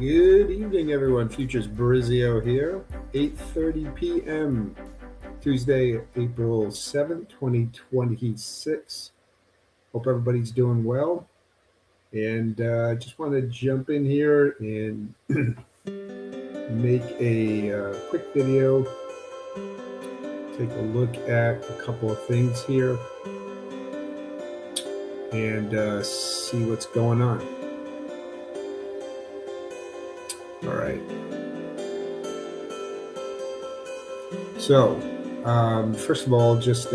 Good evening, everyone. Futures Brizio here, 8:30 p.m. Tuesday, April 7th, 2026. Hope everybody's doing well. And just want to jump in here and make a quick video. Take a look at a couple of things here and see what's going on. All right. So, first of all, just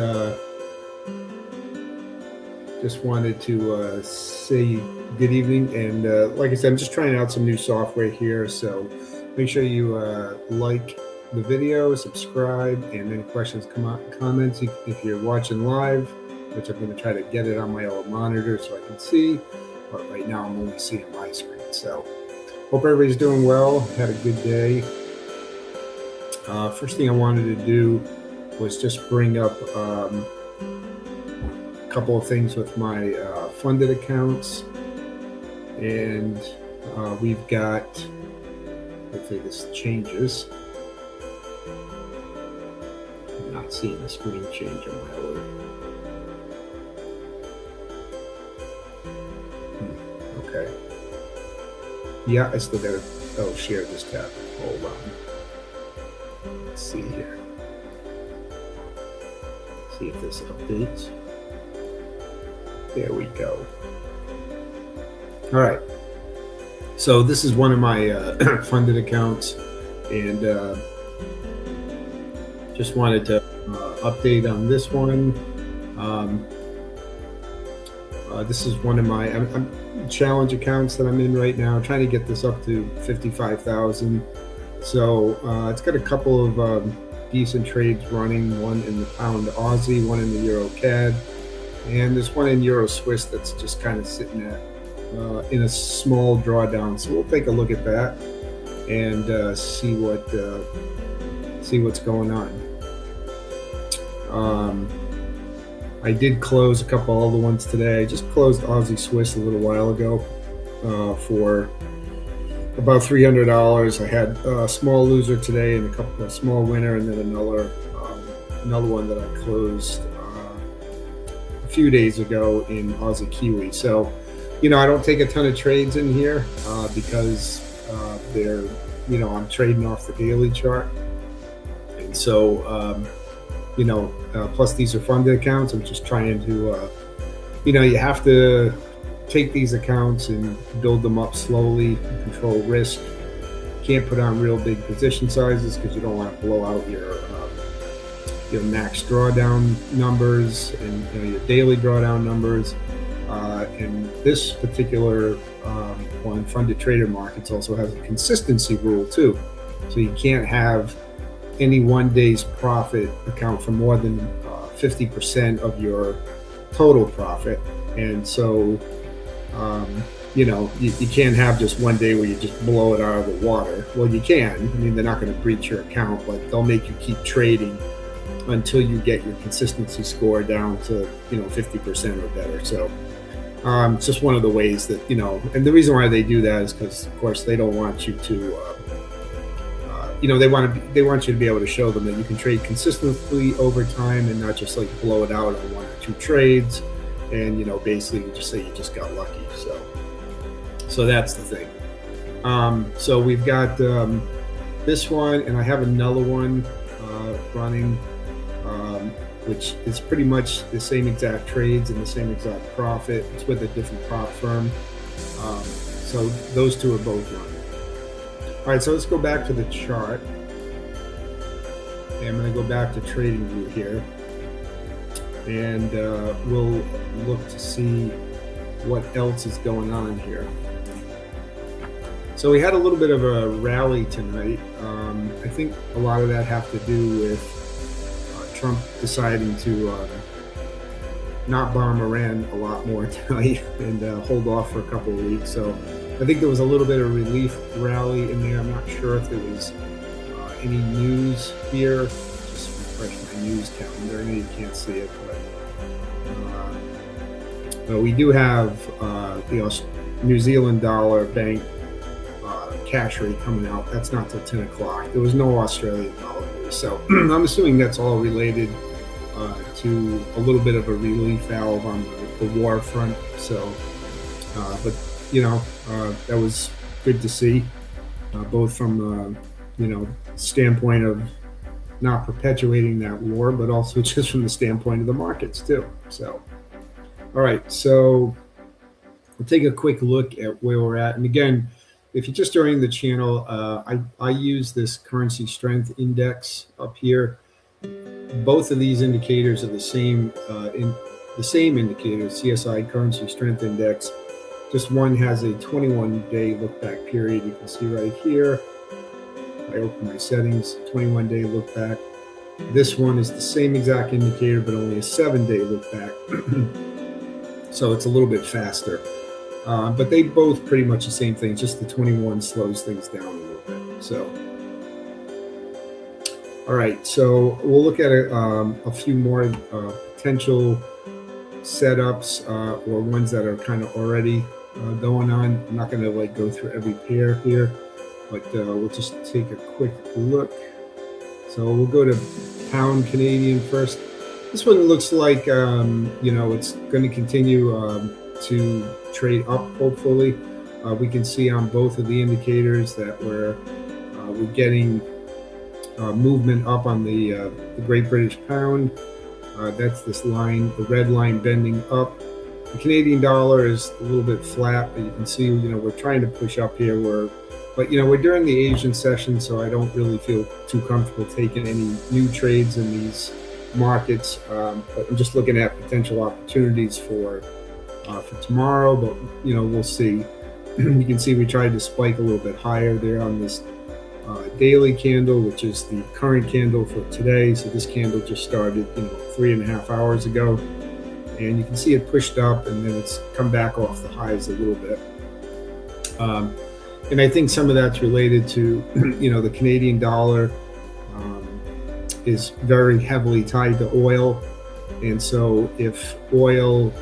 wanted to say good evening, and like I said, I'm just trying out some new software here, so make sure you like the video, subscribe, and any questions, comments. If you're watching live, which I'm going to try to get it on my old monitor so I can see, but right now I'm only seeing my screen. So hope everybody's doing well, had a good day. First thing I wanted to do was just bring up a couple of things with my funded accounts, and we've got, hopefully this changes. I'm not seeing the screen change on my alert. Okay. Yeah, I still got to share this tab. Hold on. Let's see here. See if this updates. There we go. All right. So this is one of my funded accounts, and just wanted to update on this one. This is one of my challenge accounts that I'm in right now, trying to get this up to 55,000. So it's got a couple of decent trades running, one in the pound Aussie, one in the Euro CAD, and there's one in Euro Swiss that's just kind of sitting at in a small drawdown. So we'll take a look at that and see what's going on. I did close a couple other ones today. I just closed Aussie Swiss a little while ago for about $300. I had a small loser today and a small winner, and then another one that I closed a few days ago in Aussie Kiwi. So, I don't take a ton of trades in here because they're, I'm trading off the daily chart, and so plus these are funded accounts. I'm just trying to, you have to take these accounts and build them up slowly, control risk. Can't put on real big position sizes because you don't want to blow out your max drawdown numbers and your daily drawdown numbers. And this particular one, Funded Trader Markets, also has a consistency rule too. So you can't have any one day's profit account for more than 50% of your total profit. And so, you can't have just one day where you just blow it out of the water. Well, you can. I mean, they're not going to breach your account, but they'll make you keep trading until you get your consistency score down to, 50% or better. So it's just one of the ways that, and the reason why they do that is because, of course, they don't want you to, they want you to be able to show them that you can trade consistently over time and not just like blow it out on one or two trades, and basically you just say you just got lucky. So that's the thing. So we've got this one, and I have another one running, which is pretty much the same exact trades and the same exact profit. It's with a different prop firm. So those two are both running. All right, so let's go back to the chart. And I'm going to go back to TradingView here, and we'll look to see what else is going on here. So we had a little bit of a rally tonight. I think a lot of that have to do with Trump deciding to not bomb Iran a lot more tonight and hold off for a couple of weeks. So I think there was a little bit of relief rally in there. I'm not sure if there was any news here. Just refresh my news calendar. I know you can't see it, but we do have the New Zealand dollar bank cash rate coming out. That's not till 10 o'clock. There was no Australian dollar news. So I'm assuming that's all related to a little bit of a relief valve on the war front. So, but that was good to see, both from standpoint of not perpetuating that war, but also just from the standpoint of the markets too. So, all right, so we'll take a quick look at where we're at. And again, if you're just joining the channel, I use this currency strength index up here. Both of these indicators are the same indicator, CSI currency strength index. Just one has a 21-day look back period. You can see right here. I open my settings, 21-day look back. This one is the same exact indicator, but only a 7-day look back. So it's a little bit faster. But they both pretty much the same thing, just the 21 slows things down a little bit. So, all right, so we'll look at a few more potential setups or ones that are kind of already going on. I'm not going to go through every pair here, but we'll just take a quick look. So we'll go to pound Canadian first. This one looks like it's going to continue to trade up. Hopefully, we can see on both of the indicators that we're getting movement up on the Great British Pound. That's this line, the red line bending up. The Canadian dollar is a little bit flat, but you can see we're trying to push up here. But we're during the Asian session, so I don't really feel too comfortable taking any new trades in these markets. But I'm just looking at potential opportunities for tomorrow. But we'll see. You can see we tried to spike a little bit higher there on this daily candle, which is the current candle for today. So this candle just started 3.5 hours ago, and you can see it pushed up and then it's come back off the highs a little bit. And I think some of that's related to the Canadian dollar is very heavily tied to oil, and so if oil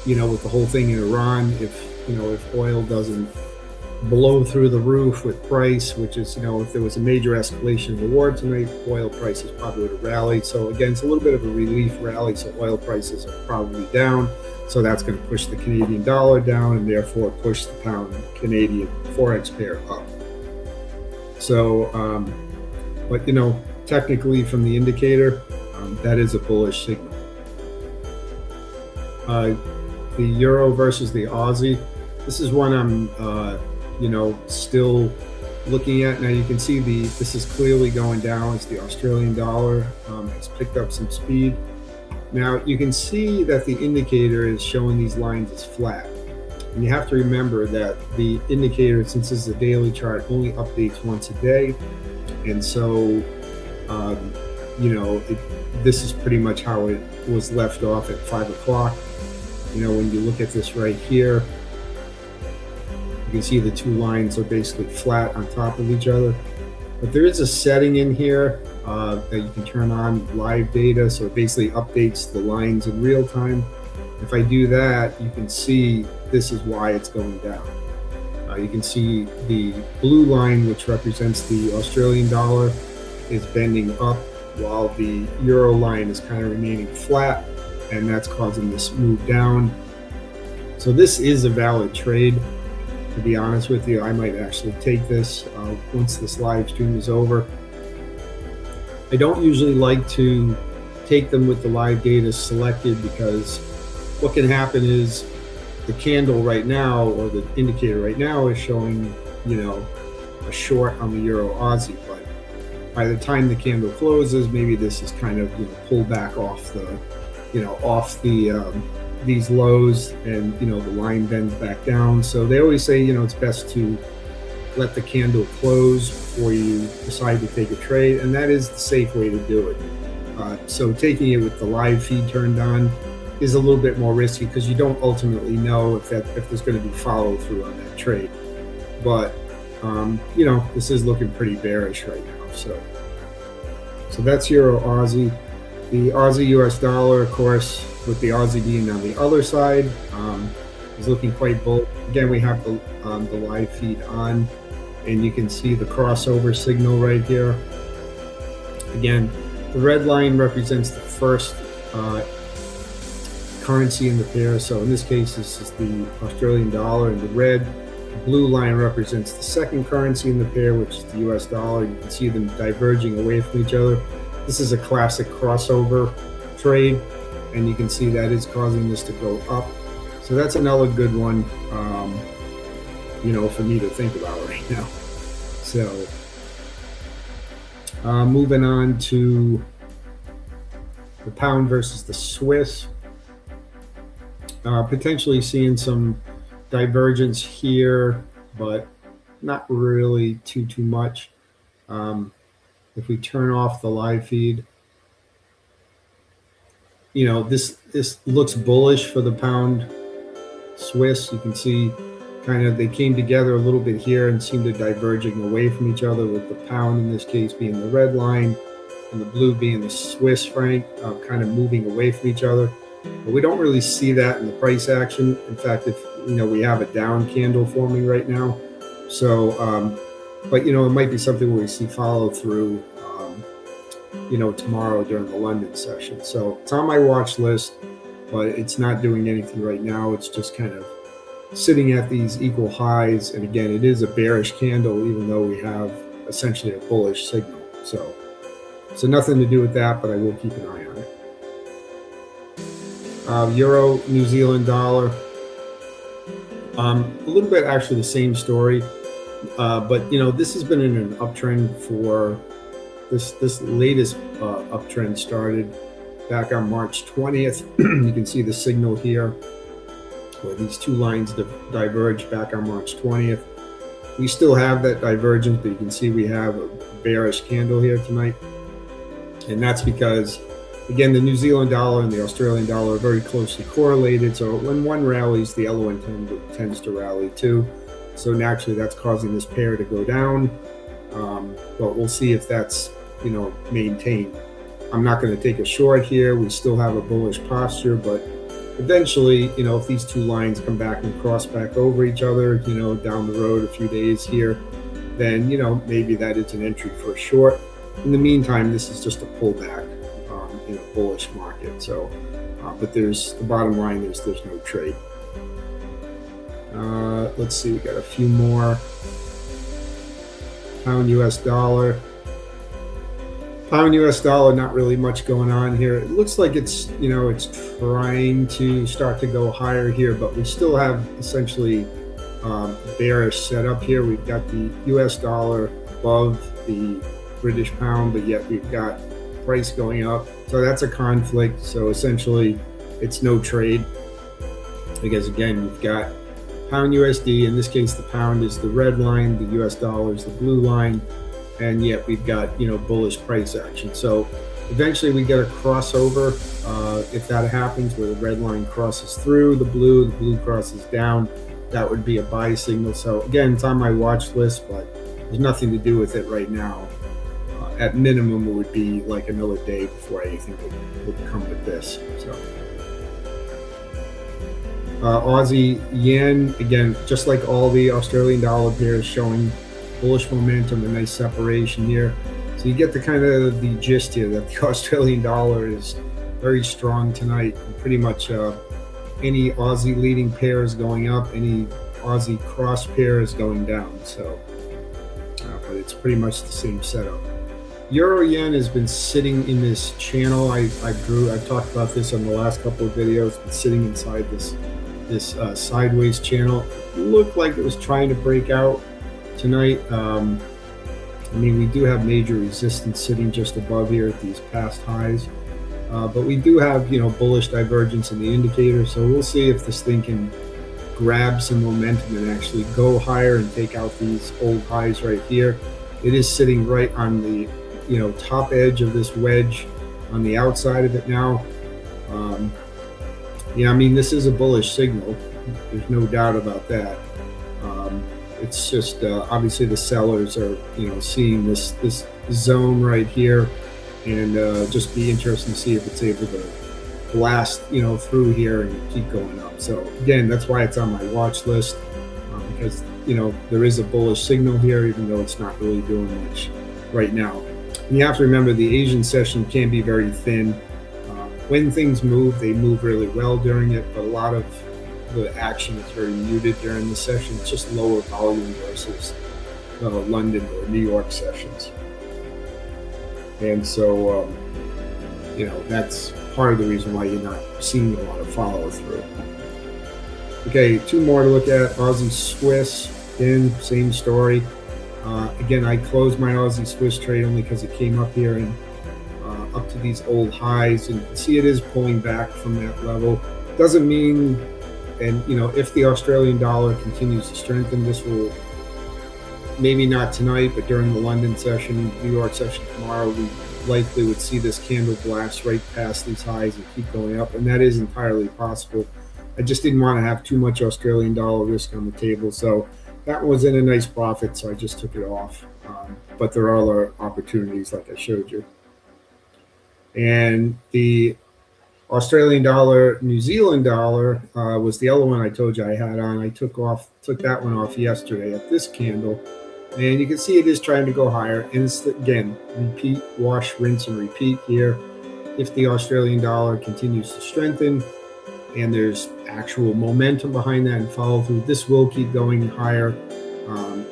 with the whole thing in Iran, if oil doesn't blow through the roof with price, which is, if there was a major escalation of the war tonight, oil prices probably would have rallied. So again, it's a little bit of a relief rally. So oil prices are probably down. So that's going to push the Canadian dollar down and therefore push the pound Canadian Forex pair up. So, but technically from the indicator, that is a bullish signal. The euro versus the Aussie. This is one I'm still looking at. Now you can see this is clearly going down as the Australian dollar has picked up some speed. Now you can see that the indicator is showing these lines as flat. And you have to remember that the indicator, since this is a daily chart, only updates once a day. And so, this is pretty much how it was left off at 5 o'clock. When you look at this right here, you can see the two lines are basically flat on top of each other. But there is a setting in here that you can turn on live data, so it basically updates the lines in real time. If I do that, you can see this is why it's going down. You can see the blue line, which represents the Australian dollar, is bending up, while the euro line is kind of remaining flat, and that's causing this move down. So this is a valid trade. To be honest with you, I might actually take this once this live stream is over. I don't usually like to take them with the live data selected, because what can happen is the candle right now, or the indicator right now, is showing a short on the euro Aussie, but by the time the candle closes, maybe this is kind of pulled back off the these lows, and the line bends back down. So they always say it's best to let the candle close before you decide to take a trade, and that is the safe way to do it. So taking it with the live feed turned on is a little bit more risky, because you don't ultimately know if there's going to be follow through on that trade. But this is looking pretty bearish right now. So that's euro Aussie. The Aussie US dollar, of course, with the Aussie being on the other side, is looking quite bullish. Again, we have the live feed on, and you can see the crossover signal right here. Again, the red line represents the first currency in the pair. So in this case, this is the Australian dollar, and the blue line represents the second currency in the pair, which is the US dollar. You can see them diverging away from each other. This is a classic crossover trade, and you can see that is causing this to go up. So that's another good one, for me to think about right now. So moving on to the pound versus the Swiss. Potentially seeing some divergence here, but not really too much. If we turn off the live feed, this looks bullish for the pound Swiss. You can see kind of they came together a little bit here and seem to diverging away from each other, with the pound in this case being the red line and the blue being the Swiss franc, kind of moving away from each other. But we don't really see that in the price action. In fact, if we have a down candle forming right now. So, but it might be something where we see follow through, tomorrow during the London session. So it's on my watch list, but it's not doing anything right now. It's just kind of sitting at these equal highs. And again, it is a bearish candle, even though we have essentially a bullish signal. So nothing to do with that, but I will keep an eye on it. Euro, New Zealand dollar. A little bit actually the same story, but this has been in an uptrend for this latest uptrend started back on March 20th. You can see the signal here where these two lines diverge back on March 20th. We still have that divergence, but you can see we have a bearish candle here tonight, and that's because, again, the New Zealand dollar and the Australian dollar are very closely correlated. So when one rallies, the other one tends to rally too. So naturally, that's causing this pair to go down. But we'll see if that's maintained. I'm not going to take a short here. We still have a bullish posture, but eventually, if these two lines come back and cross back over each other, down the road a few days here, then maybe that is an entry for a short. In the meantime, this is just a pullback in a bullish market. So, but there's the bottom line is there's no trade. Let's see, we got a few more. Pound US dollar. Pound US dollar, not really much going on here. It looks like it's it's trying to start to go higher here, but we still have essentially bearish setup here. We've got the US dollar above the British pound, but yet we've got price going up. So that's a conflict. So essentially it's no trade, because again, you've got pound USD. In this case, the pound is the red line, the US dollar is the blue line, and yet we've got bullish price action. So eventually we get a crossover. If that happens, where the red line crosses through the blue crosses down, that would be a buy signal. So again, it's on my watch list, but there's nothing to do with it right now. At minimum, it would be like another day before anything would come with this. So Aussie yen, again, just like all the Australian dollar pairs, showing bullish momentum, a nice separation here. So you get the kind of the gist here that the Australian dollar is very strong tonight. And pretty much any Aussie leading pair is going up, any Aussie cross pair is going down. So, but it's pretty much the same setup. Euro yen has been sitting in this channel. I've talked about this on the last couple of videos. Been sitting inside this sideways channel. It looked like it was trying to break out tonight. I mean, we do have major resistance sitting just above here at these past highs, but we do have bullish divergence in the indicator. So we'll see if this thing can grab some momentum and actually go higher and take out these old highs right here. It is sitting right on the top edge of this wedge on the outside of it now. Yeah, I mean, this is a bullish signal. There's no doubt about that. It's just obviously the sellers are seeing this zone right here, and just be interesting to see if it's able to blast, through here and keep going up. So again, that's why it's on my watch list, because there is a bullish signal here, even though it's not really doing much right now. And you have to remember the Asian session can be very thin. When things move, they move really well during it, but a lot of the action is very muted during the session. It's just lower volume versus London or New York sessions. And so, that's part of the reason why you're not seeing a lot of follow through. Okay, two more to look at. Aussie Swiss, again, same story. Again, I closed my Aussie Swiss trade only because it came up here and up to these old highs, and you can see it is pulling back from that level. Doesn't mean, and if the Australian dollar continues to strengthen, this will, maybe not tonight, but during the London session, New York session tomorrow, we likely would see this candle blast right past these highs and keep going up, and that is entirely possible. I just didn't want to have too much Australian dollar risk on the table, so that was in a nice profit, so I just took it off. But there are other opportunities like I showed you. And the Australian dollar, New Zealand dollar was the other one I told you I had on. I took that one off yesterday at this candle, and you can see it is trying to go higher. And it's, again, repeat, wash, rinse, and repeat here. If the Australian dollar continues to strengthen and there's actual momentum behind that and follow through, this will keep going higher.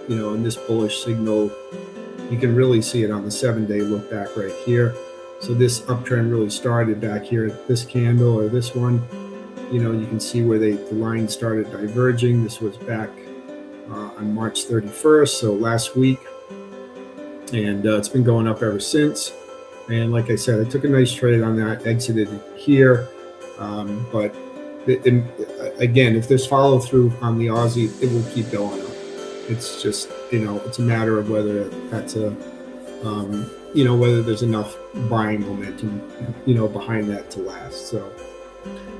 In this bullish signal, you can really see it on the 7-day look back right here. So this uptrend really started back here at this candle or this one. You can see where the line started diverging. This was back on March 31st, so last week. And it's been going up ever since. And like I said, I took a nice trade on that, exited here. But again, if there's follow through on the Aussie, it will keep going up. It's just, it's a matter of whether that's whether there's enough buying momentum, behind that to last.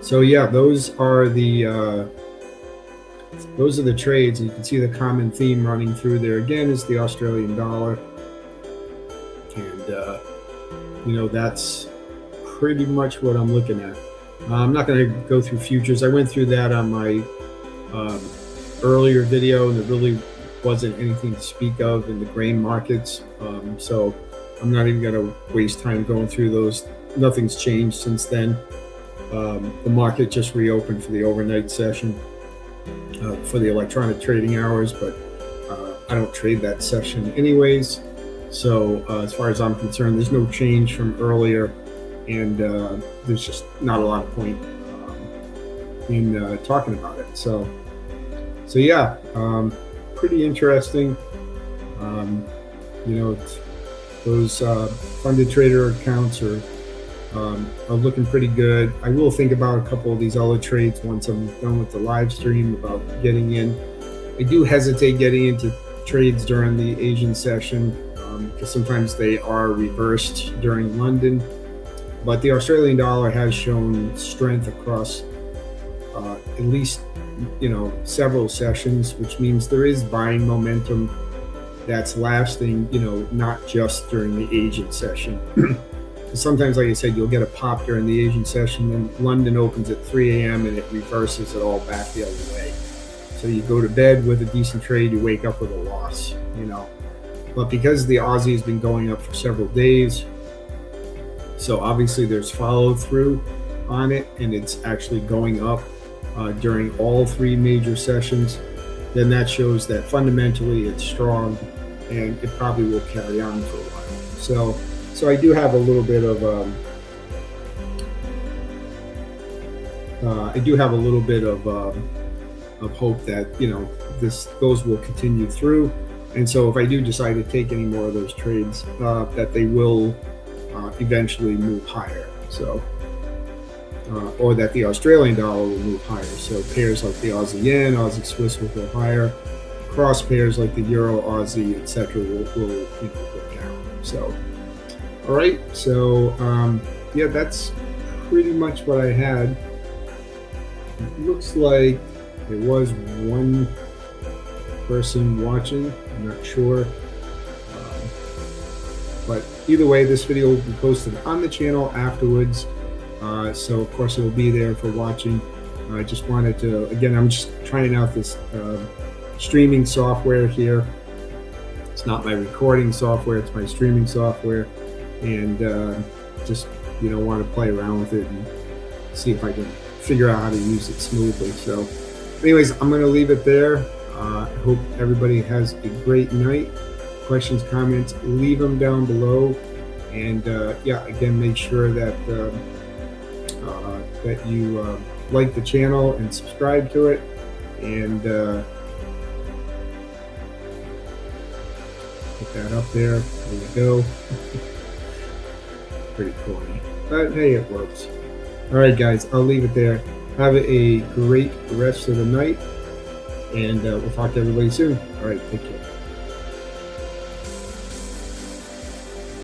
So yeah, those are the trades. And you can see the common theme running through there again is the Australian dollar. And, that's pretty much what I'm looking at. I'm not going to go through futures. I went through that on my earlier video, and there really wasn't anything to speak of in the grain markets. So I'm not even going to waste time going through those. Nothing's changed since then. The market just reopened for the overnight session for the electronic trading hours, but I don't trade that session anyways. So as far as I'm concerned, there's no change from earlier, and there's just not a lot of point in talking about it. So yeah, pretty interesting. Those funded trader accounts are looking pretty good. I will think about a couple of these other trades once I'm done with the live stream about getting in. I do hesitate getting into trades during the Asian session because sometimes they are reversed during London. But the Australian dollar has shown strength across at least several sessions, which means there is buying momentum that's lasting, not just during the Asian session. Sometimes, like I said, you'll get a pop during the Asian session, and London opens at 3 a.m. and it reverses it all back the other way. So you go to bed with a decent trade, you wake up with a loss, But because the Aussie has been going up for several days, so obviously there's follow through on it, and it's actually going up during all three major sessions, then that shows that fundamentally it's strong, and it probably will carry on for a while. So I do have a little bit of hope that those will continue through. And so if I do decide to take any more of those trades, that they will eventually move higher. So or that the Australian dollar will move higher. So pairs like the Aussie yen, Aussie Swiss will go higher. Cross pairs like the Euro, Aussie, etc. will go down. So, all right. So yeah, that's pretty much what I had. It looks like there was one person watching. I'm not sure. But either way, this video will be posted on the channel afterwards. So of course it will be there for watching. I just wanted to, again, I'm just trying out this streaming software here. It's not my recording software, it's my streaming software. And just, want to play around with it and see if I can figure out how to use it smoothly. So anyways, I'm going to leave it there. I hope everybody has a great night. Questions, comments, leave them down below. And yeah, again, make sure that that you like the channel and subscribe to it. And put that up there. There we go. Pretty corny, but hey, it works. All right, guys, I'll leave it there. Have a great rest of the night, and we'll talk to everybody soon. All right, take care.